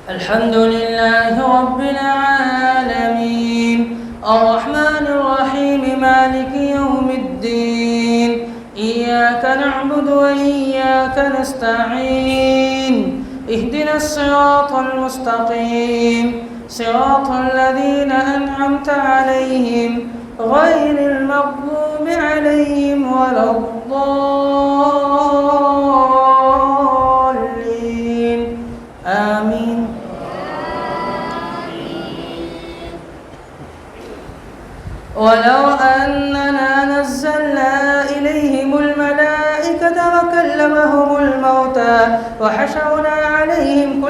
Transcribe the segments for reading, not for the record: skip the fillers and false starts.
الحمد لله رب العالمين الرحمن الرحيم مالك يوم الدين إياك نعبد وإياك نستعين اهدنا الصراط المستقيم صراط الذين أنعمت عليهم غير المغضوب عليهم ولا الضالين آمين. ولو أننا نزلنا إليهم الملائكة وكلمهم الموتى وحشرنا عليهم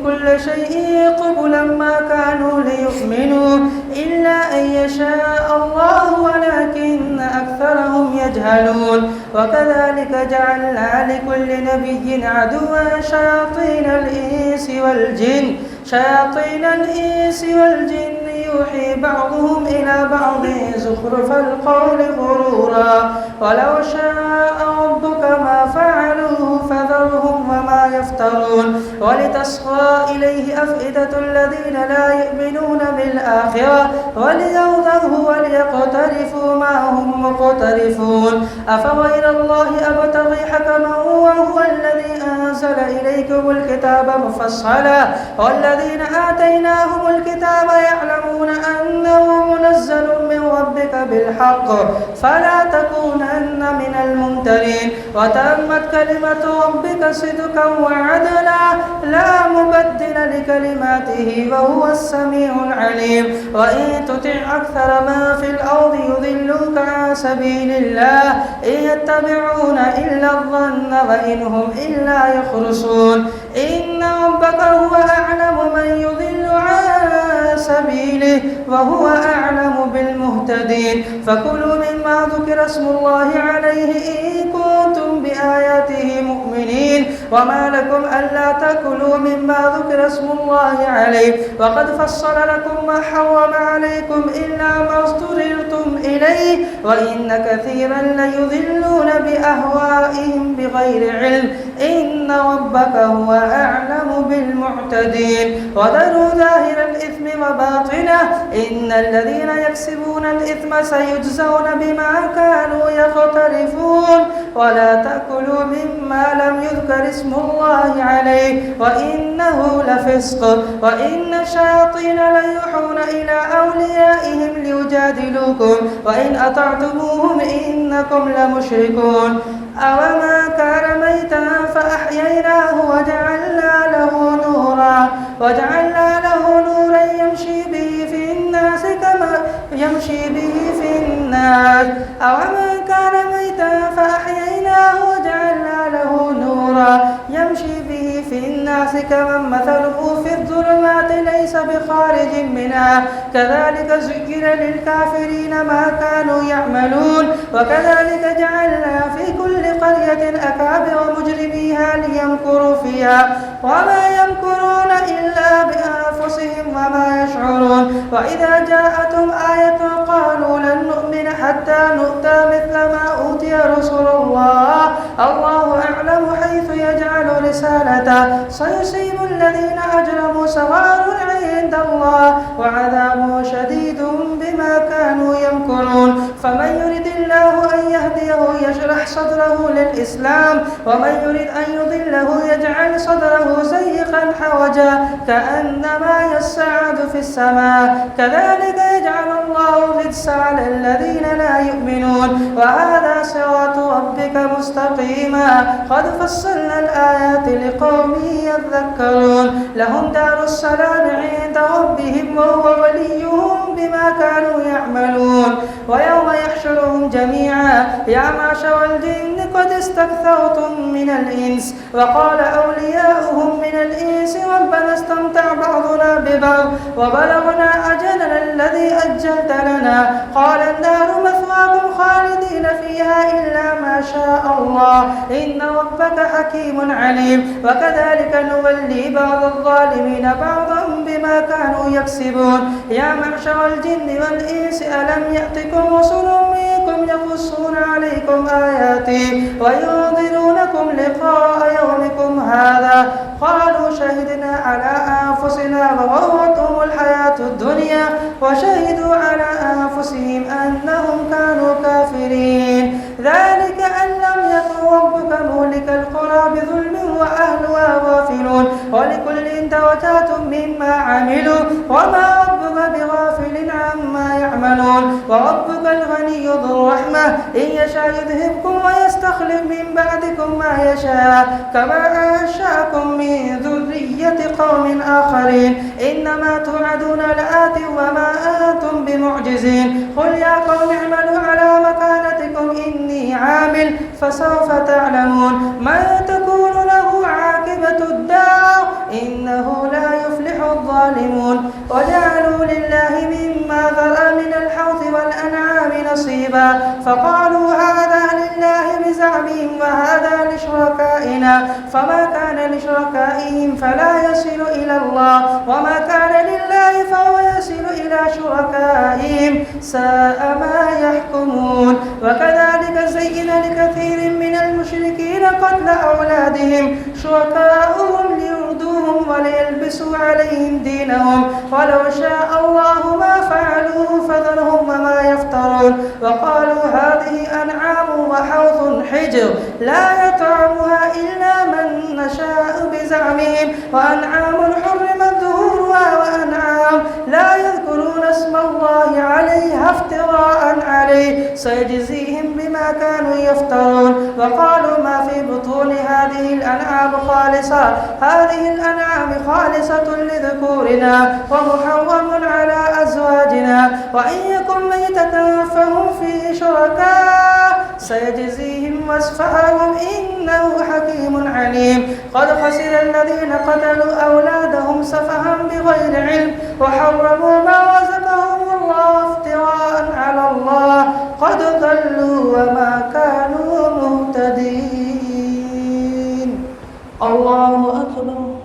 كل شيء قبلا ما كانوا ليؤمنوا إلا أن يشاء الله ولكن أكثرهم يجهلون وكذلك جعلنا لكل نبي عدوا شياطين الإنس والجن يوحي بعضهم إلى بعض زخرف القول غرورا ولو شاء ربك ما فعلوه فذرهم وما يفترون ولتصغى إليه أفئدة الذين لا يؤمنون بالآخرة وليرضه وليقترفوا ما هم مقترفون أفغير الله أبتغي حكما وهو الذي أنزل إليكم الكتاب مفصلا والذين آتيناهم الكتاب يعلمون أنه منزل من ربك بالحق فلا تكونن من الممترين وتمت كلمة ربك صدقا وعدلا لا مبدل لكلماته وهو السميع العليم وإن تطع أكثر من في الأرض يضلوك عن سبيل الله إن يتبعون إلا الظن وإن هم إلا يخرصون إن ربك هو أعلم من يضل عن سبيله وهو أعلم بالمهتدين فكلوا مما ذكر اسم الله عليه إن كنتم بآياته مؤمنين وما لكم ألا تأكلوا مما ذكر اسم الله عليه وقد فصل لكم ما حرم عليكم إلا ما اضطررتم إليه وإن كثيرا ليضلون بأهوائهم بغير علم إن ربك هو أعلم بالمعتدين وذروا ظاهر الإثم وباطنه إن الذين يكسبون الإثم سيجزون بما كانوا يقترفون ولا تأكلوا مما لم يذكر اسم الله عليه وإنه لفسق وإن الشياطين ليوحون إلى أوليائهم ليجادلوكم وإن أطعتموهم إنكم لمشركون أوما كان ميتا فأحييناه وجعلنا له نورا يمشي به في الناس أوما كان ميتا فأحييناه وجعلنا له نورا يمشي به في الناس كمن مثله في الظلمات ليس بخارج منها كذلك زين للكافرين ما كانوا يعملون وكذلك جعلنا في كل قرية أكابر مجرميها ليمكروا فيها وما يمكرون إلا بأنفسهم وما يشعرون وإذا جاءتهم آية قالوا لن نؤمن حتى نؤتى مثل ما أوتي رسل الله أعلم حيث يجعل رسالته سيصيب الذين أجرموا صغار عند الله وعذاب شديد بما كانوا يمكرون فمن يرد الله أن يهديه يشرح صدره للإسلام ومن يرد أن يضله يجعل صدره زيقا حوجا كأنما يصعد في السماء كذلك يجعل الله الرجس على الذين لا يؤمنون وهذا صراط ربك مستقيما قد فصلنا الآيات لقوم يذكرون لهم دار السلام عند ربهم وهو وليهم بما كانوا يعملون ويوم يحشرهم جميعا يا معشر الجن قد استكثرتم من الإنس وقال أولياؤهم من الإنس ربنا استمتع بعضنا ببعض وبلغنا أجلنا الذي أجلت لنا قال النار مثواكم خالدين فيها إلا ما شاء الله إن ربك حكيم عليم وكذلك نولي بعض الظالمين بعضا بما كانوا يكسبون يا معشر الجن والإنس ألم يأتكم رسل منكم ربكم يقصون عليكم آياتي وينذرونكم لقاء يومكم هذا قالوا شهدنا على أنفسنا وغرتهم الحياة الدنيا وشهدوا على أنفسهم أنهم كانوا كافرين ذلك أن لم يكن ربك مهلك القرى بظلم وأهلها غافلون ولكل درجات مما عملوا وما ربك بغافل عما يعملون وربك الغني ذو الرحمة إن يشاء يذهبكم ويستخلف من بعدكم ما يشاء كما أنشأكم من ذرية قوم آخرين إنما توعدون لآت وما أنتم بمعجزين قل يا قوم اعملوا على مكانتكم إني عامل فسوف تعلمون من تكون له عاقبة الدار إنه لا يفلح الظالمون وجعلوا لله مما ذرأ من الحوث والأنعام نصيبا فقالوا هذا لله بزعمهم وهذا لشركائنا فما كان لشركائهم فلا يصل إلى الله وما كان لله فهو يصل إلى شركائهم ساء ما يحكمون وكذلك زين لكثير من المشركين قتل أولادهم شركاؤهم ليردوهم وليلبسوا عليهم دينهم ولو شاء الله ما فعلوه فذرهم وما يفترون وقالوا هذه أنعام وحوض حجر لا يطعمها إلا من نشاء بزعمهم وأنعام حرمت ظهورها وأنعام لا يذكرون اسم الله عليها افتراء عليه سيجزيهم بما كانوا يفترون وقالوا ما في بطون هذه الأنعام خالصة لذكورنا ومحرم على أزواجنا وإن يكن ميتة فهم فيه شركاء سيجزيهم وصفهم إنه حكيم عليم قد خسر الذين قتلوا أولادهم سفها بغير علم وحرموا ما رزقهم الله افتراء على الله قد ضلوا وما كانوا مهتدين الله أكبر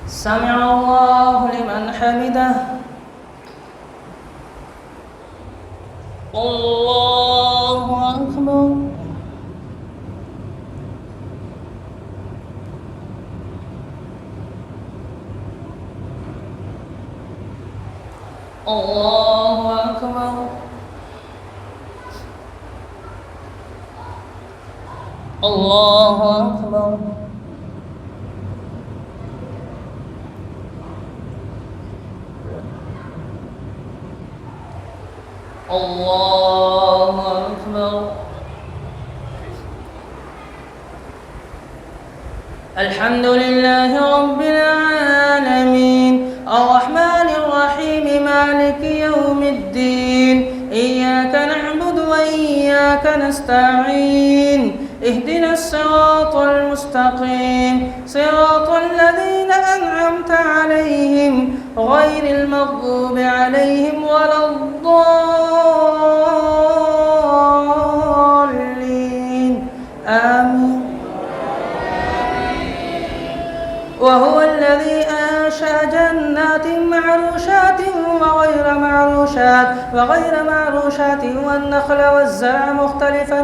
سمع الله لمن حمده الله أكبر الله أكبر الله أكبر الله أكبر الحمد لله رب العالمين الرحمن الرحيم مالك يوم الدين إياك نعبد وإياك نستعين اهدنا الصراط المستقيم صراط الذين أنعمت عليهم غير المغضوب عليهم ولا الضالين آمين وهو الذي أنشأ جنات معروشات وغير معروشات والنخل والزرع مختلفا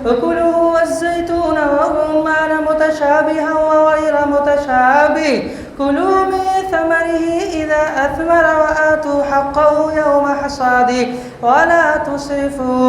أكله والزيتون والرمان متشابها وغير متشابه كلوا من ثمره إذا أثمر وآتوا حقه يوم حصاده ولا تسرفوا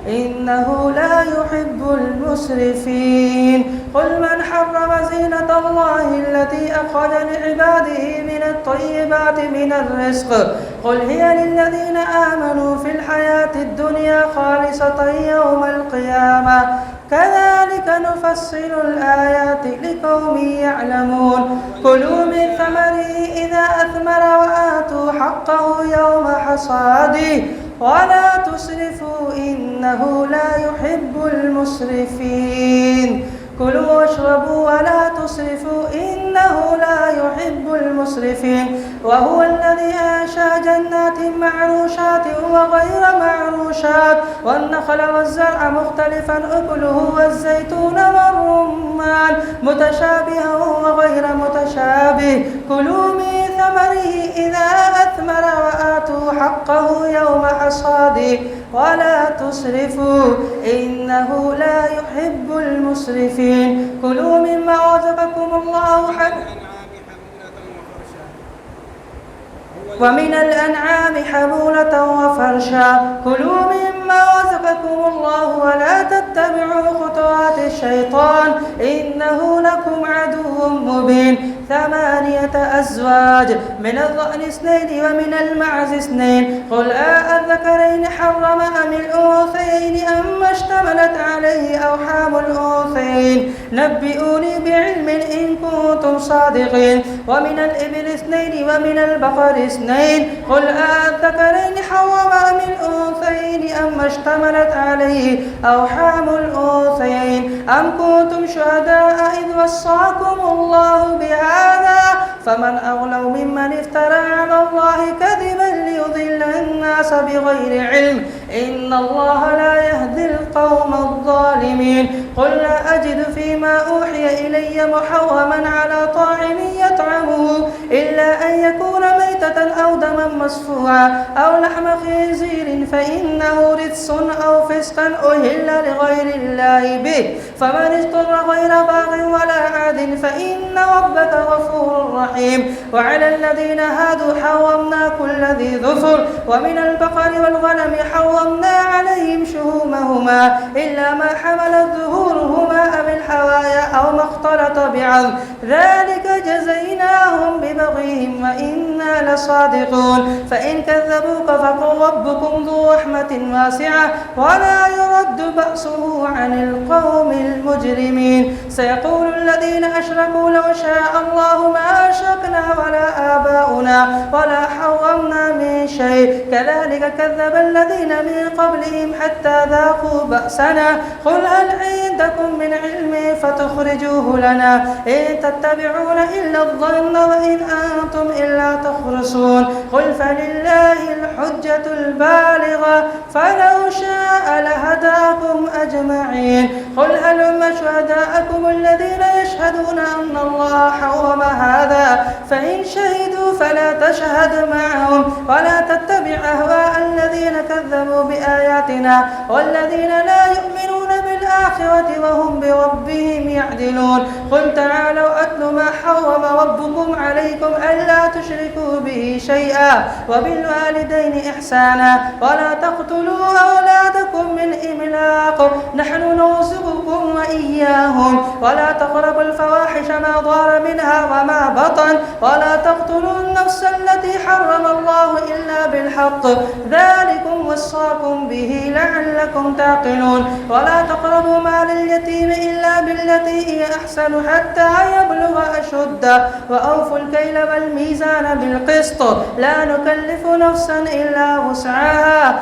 إنه لا يحب المسرفين قل من حرم زينة الله التي أخرج لعباده من الطيبات من الرزق قل هي للذين آمنوا في الحياة الدنيا خالصة يوم القيامة كذلك نفصل الآيات لقوم يعلمون كلوا من ثمره إذا أثمر وآتوا حقه يوم حصاده ولا تسرفوا إنه لا يحب المسرفين كلوا واشربوا ولا تسرفوا إنه لا يحب المسرفين وهو الذي أنشأ جنات معروشات وغير معروشات والنخل والزرع مختلفا أكله والزيتون والرمان متشابها وغير متشابه كلوا من ثمره إذا أثمر وآتوا حقه يوم حصاده ولا تسرفوا إنه لا يحب المسرفين كلوا مما رزقكم الله ومن الأنعام حمولة وفرشا كلوا مما رزقكم الله ولا تتبعوا خطوات الشيطان إنه لكم عدو مبين 8 أزواج من الضأن 2 ومن المعز 2 قل أذكرين حرم أم الأنثيين أما اشتملت عليه أرحام الأنثيين نبئوني بعلم إن كنتم صادقين ومن الإبل 2 ومن البقر 2 قل أذكرين حرم أم الأنثيين أما اشتملت عليه أرحام الأنثيين أم كنتم شهداء إذ وصاكم الله بهذا فمن أظلم ممن افترى على الله كذبا ليضل الناس بغير علم إن الله لا يهدي القوم الظالمين قل لا أجد فيما أوحي إلي محرما على طاعم يطعمه إلا أن يكون ميتة أو دما مسفوعا أو لحم خنزير فإنه رجس أو فسقا أهل لغير الله به فمن اضطر غير باغ ولا عاد فإن ربك غفور رحيم وعلى الذين هادوا حرمنا كل ذي ظفر ومن البقر والغنم حرمنا عليهم شهومهما إلا ما حملت ظهورهما أو الحوايا أو ما اختلط بعظم ذلك جزيناهم ببغيهم وإنا لصادقون فإن كذبوك فقل ربكم ذو رحمة واسعة ولا يرد بأسه عن القوم المجرمين سيقول الذين أشركوا لو شاء الله ما أشركنا ولا آباؤنا ولا حرمنا من شيء كذلك كذب الذين من قبلهم حتى ذاقوا بأسنا قل هل عندكم من علم فتخرجوه لنا إن تتبعون إلا الظن وإن أنتم إلا تخرصون قل فلله الحجة البالغة فلو شاء لهداكم أجمعين قل هلم شهداءكم الذين يشهدون أن الله حرم هذا فإن شهدوا فلا تشهد معهم ولا تتبع أهواء الذين كذبوا بآياتنا والذين لا يؤمنون بالآخرة وهم بربهم يعدلون قل تعالوا أتل ما حرم ربكم عليكم ألا تشركوا به شيئا وبالوالدين إحسانا ولا تقتلوا أولادكم من إملاق نحن نرزقكم وإياهم ولا تقربوا الفواحش ما ظهر منها وما بطن ولا تقتلوا النفس التي حرم الله إلا بالحق ذلكم وصاكم به لعلكم تعقلون ولا تقربوا مال اليتيم إلا بالتي هي أحسن حتى يبلغ أشده وأوفوا الكيل والميزان بالقسط لا نكلف نفسا إلا وسعها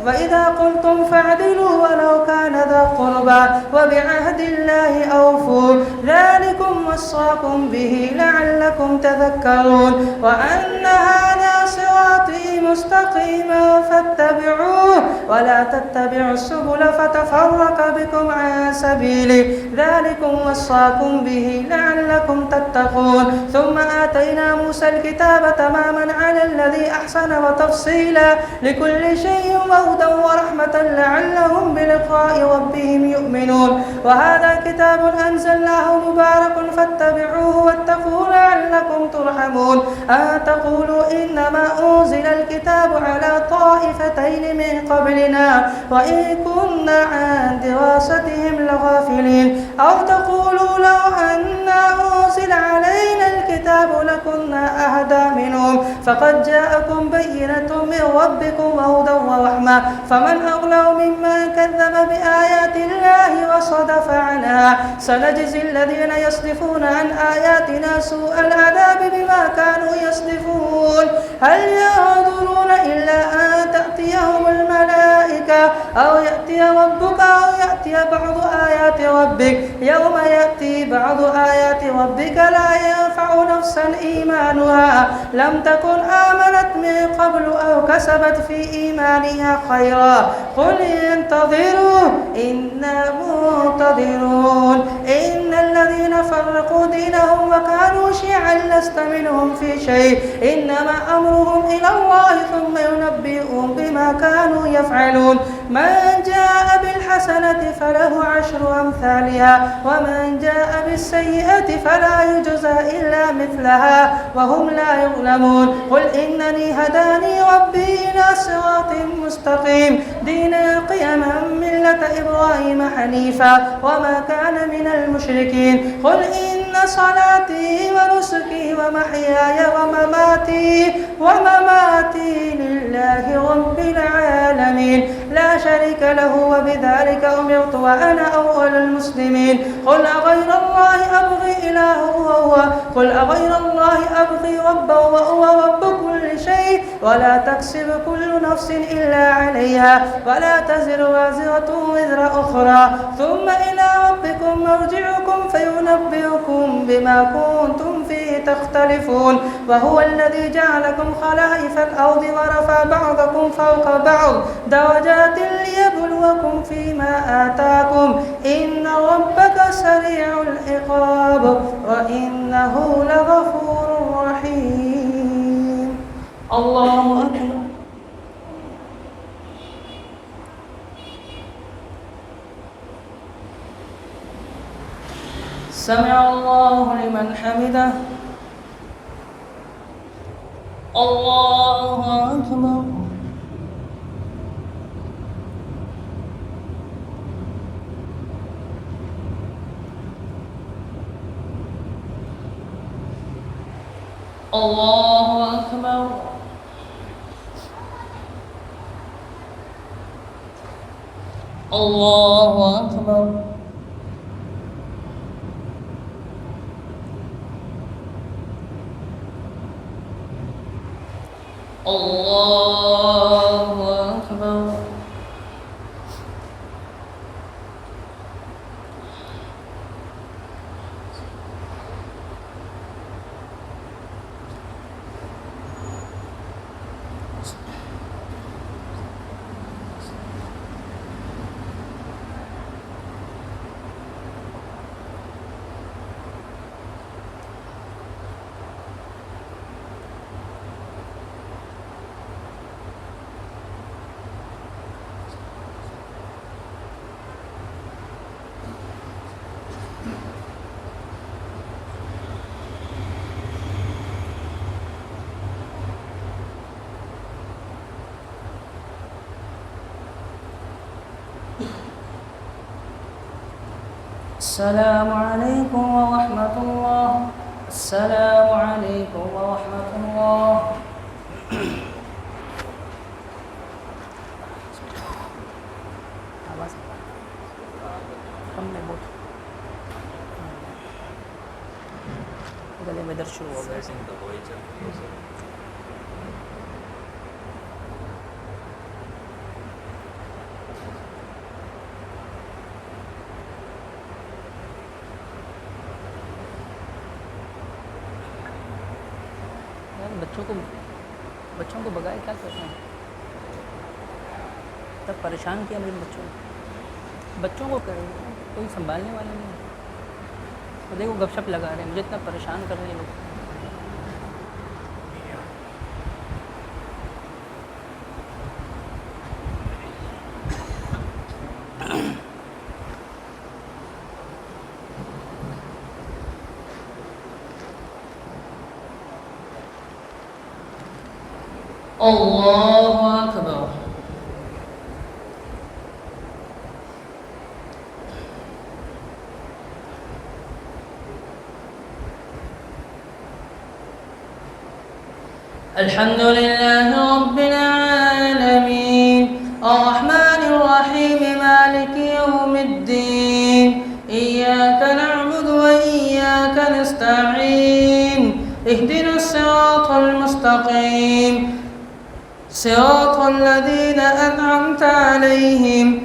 وإذا قلتم فاعدلوا ولو كان ذا قربى وبعهد الله أوفوا ذلكم وصاكم به لعلكم تذكرون وأن هذا صراطي مستقيما فاتبعوه ولا تتبعوا السبل فتفرق بكم عن سبيله ذلكم وصاكم به لعلكم تتقون ثم آتينا موسى الكتاب تماما على الذي أحسن وتفصيلا لكل شيء وهدى ورحمة لعلهم بلقاء ربهم يؤمنون وهذا كتاب أنزلناه مبارك فاتبعوه واتقوا لعلكم ترحمون أن تقولوا إنما أنزل الكتاب على طائفتين من قبلنا وإن كنا عن دراستهم لغافلين أو تقولوا لو أنا أنزل علينا الكتاب لكنا أهدى منهم فقد جاءكم بينة من ربكم وهدى ورحمة فمن أظلم ممن كذب بآيات الله وصدف عنها سنجزي الذين يصدفون عن آياتنا سوء العذاب بما كانوا يصدفون هل ينظرون إلا أن تأتيهم الملائكة أو يأتي ربك أو يأتي بعض آيات ربك يوم يأتي بعض آيات ربك لا ينفع تنفع نفسا إيمانها لم تكن آمنت من قبل أو كسبت في إيمانها خيرا قل انتظروا إنا منتظرون إن الذين فرقوا دينهم وكانوا شيعا لست منهم في شيء إنما أمرهم إلى الله ثم ينبئهم بما كانوا يفعلون من جاء بالحسنة فله 10 أمثالها ومن جاء بالسيئة فلا يجزى إلا مثلها وهم لا يظلمون قل إنني هداني ربي إلى صراط مستقيم دينا قيما ملة إبراهيم حنيفا وما كان من المشركين قل إن صلاتي ونسكي ومحياي ومماتي لله رب العالمين لا شريك له وبذلك أمرت وأنا أول المسلمين قل أغير الله أبغي إله ربا وهو رب كل شيء ولا تكسب كل نفس إلا عليها ولا تزر وازرة وزر أخرى ثم إلى ربكم مرجعكم فينبئكم بما كنتم فيه تختلفون وهو الذي جعلكم خلائف الأرض ورفع بعضكم فوق بعض درجات ليبلوكم فيما آتاكم إن ربك سريع العقاب وإنه لغفور رحيم الله أكبر سمع الله لمن حمده الله أكبر الله أكبر الله أكبر الله أكبر السلام عليكم ورحمة الله السلام عليكم ورحمة الله गले में दर्द शुरू हो गया बच्चों को भगाए क्या करते हैं तब परेशान किया मेरे बच्चों को कोई संभालने वाला नहीं तो देखो गपशप लगा रहे हैं मुझे इतना परेशान कर रहे हैं लोग الله أكبر الحمد لله رب العالمين الرحمن الرحيم مالك يوم الدين إياك نعبد وإياك نستعين اهدنا الصراط المستقيم صراط الذين أنعمت عليهم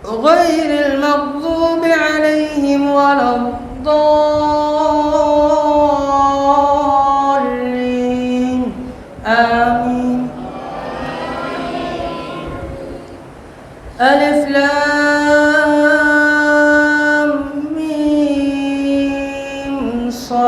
غير المغضوب عليهم ولا الضالين صاد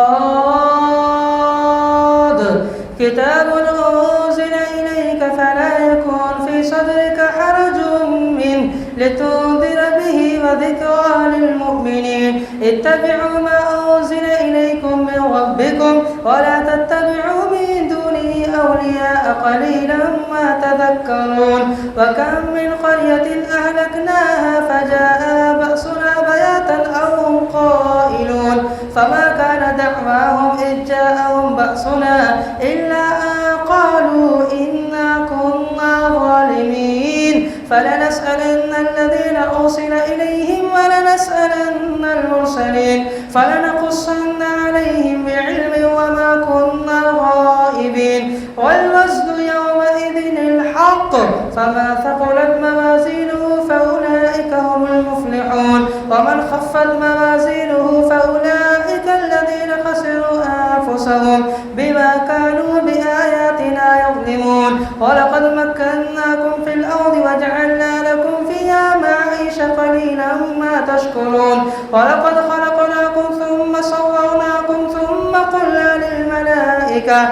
كتاب أنزل إليك فلا يكن في صدرك حرج منه لتنذر به وذكرى للمؤمنين اتبعوا ما أنزل إليكم من ربكم ولا تتبعوا من دونه أولياء قليلا ما تذكرون وكم من قرية أهلكناها فجاءها بأسنا بياتا أو هم قائلون فما كان دعواهم إذ جاءهم بأسنا إلا أن قالوا إنا كنا ظالمين فلنسألن الذين أرسل إليهم ولنسألن المرسلين فلنقصن عليهم بعلم وما كنا غائبين والوزن يومئذ الحق فما ثقلت موازينه فأولئك هم المفلحون ومن خفت موازينه فأولئك الذين خسروا أنفسهم بما كانوا بآياتنا يظلمون ولقد مكناكم في الأرض وجعلنا لكم فيها معيش قليلا ما تشكرون ولقد خلقناكم ثم صورناكم ثم قلنا للملائكة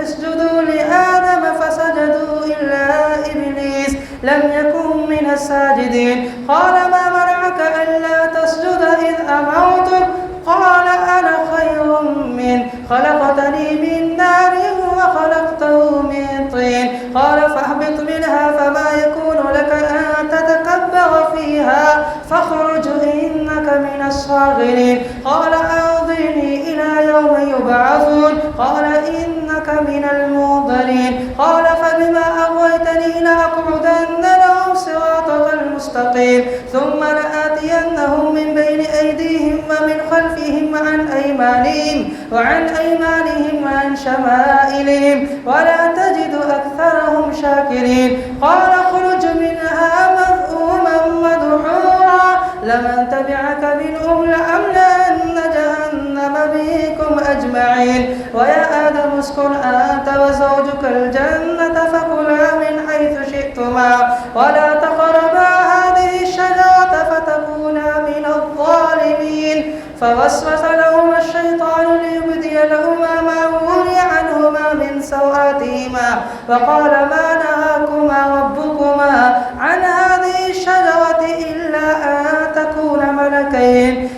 اسجدوا لآدم فسجدوا إلا إبليس لم يكن من الساجدين قال ما منعك ألا تسجد إذ أمرتك قال أنا خير منه خلقتني من نار وخلقته من طين قال فاهبط منها فما يكون لك أن تتكبر فيها فاخرج إنك من الصاغرين قال أنظرني إلى يوم يبعثون قال إنك من المنظرين قال فبما أغويتني لأقعدن لهم صراطك المستقيم ثم لآتينهم من بين أيديهم ومن خلفهم وعن أيمانهم وعن شمائلهم ولا تجد أكثرهم شاكرين قال اخرج منها مذءوما مدحورا لمن تبعك منهم لأملأن جهنم بكم أجمعين ويا آدم اسكن أنت وزوجك الجنة فكلا من حيث شئتما ولا تقربا هذه الشجرة فتكونا من الظالمين فوسوس لهما الشيطان ليبدي لهما ما وري عنهما من سوآتهما وقال ما نهاكما ربكما عن هذه الشجرة إلا أن تكونا ملكين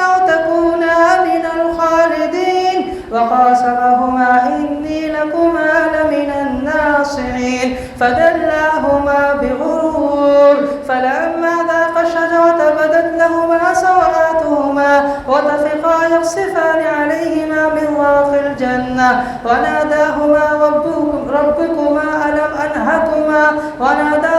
أو تكونا من الخالدين وقاسمهما إني لكما لمن الناصحين فدلاهما بغرور فلما ذاقا الشجرة بدت لهما سوآتهما وطفقا يخصفان عليهما من ورق الجنة وناداهما ربكما ألم أنهكما وناداهما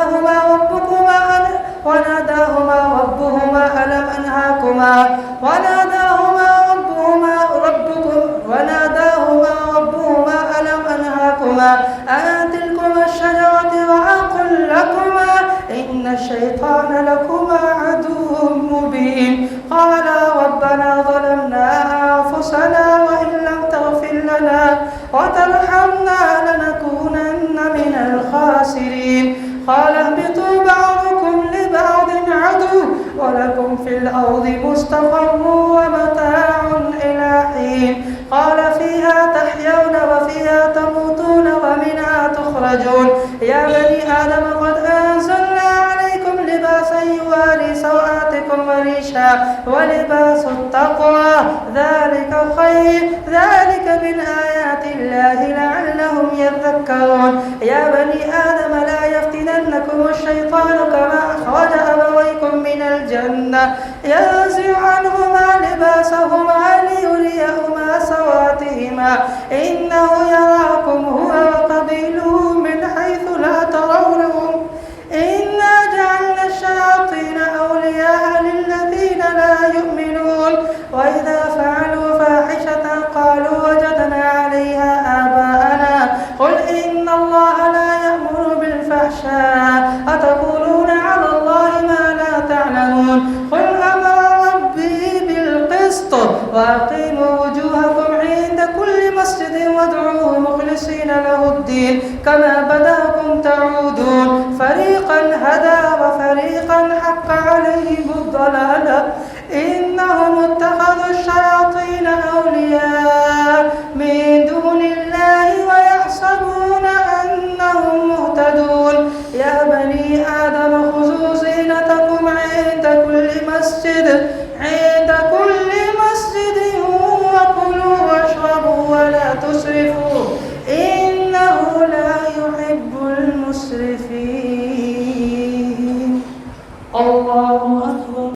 ربهما ألم أنهاكما عن تلكما الشجرة وأقل لكما إن الشيطان لكما عدو مبين قالا ربنا ظلمنا أنفسنا وإن لم تغفر لنا وترحمنا لنكونن من الخاسرين قال اهبطوا بعضكم لبعض عدو ولكم في الأرض مستقر ومتاع إلى حين قال فيها تحيون وفيها تموتون ومنها تخرجون يا بني آدم قد أنزلنا عليكم لباسا يواري سوآتكم وريشا ولباس التقوى ذلك خير ذلك من آيات الله لعلهم يذكرون يا بني آدم لا يفتننكم الشيطان كما أخرج أبويكم من الجنة ينزع عنهما لباسهما ليريهما سواتهما إنه يراكم هو وقبيله من حيث لا ترونهم إنا جعلنا الشياطين أولياء للذين لا يؤمنون وإذا فعلوا فاحشة قالوا وجدنا عليها آباءنا قل إن الله لا يأمر بالفحشاء أتقولون على الله ما لا تعلمون قل أمر ربي بالقسط وأقيموا وجوهكم عند كل مسجد وادعوه مخلصين له الدين كما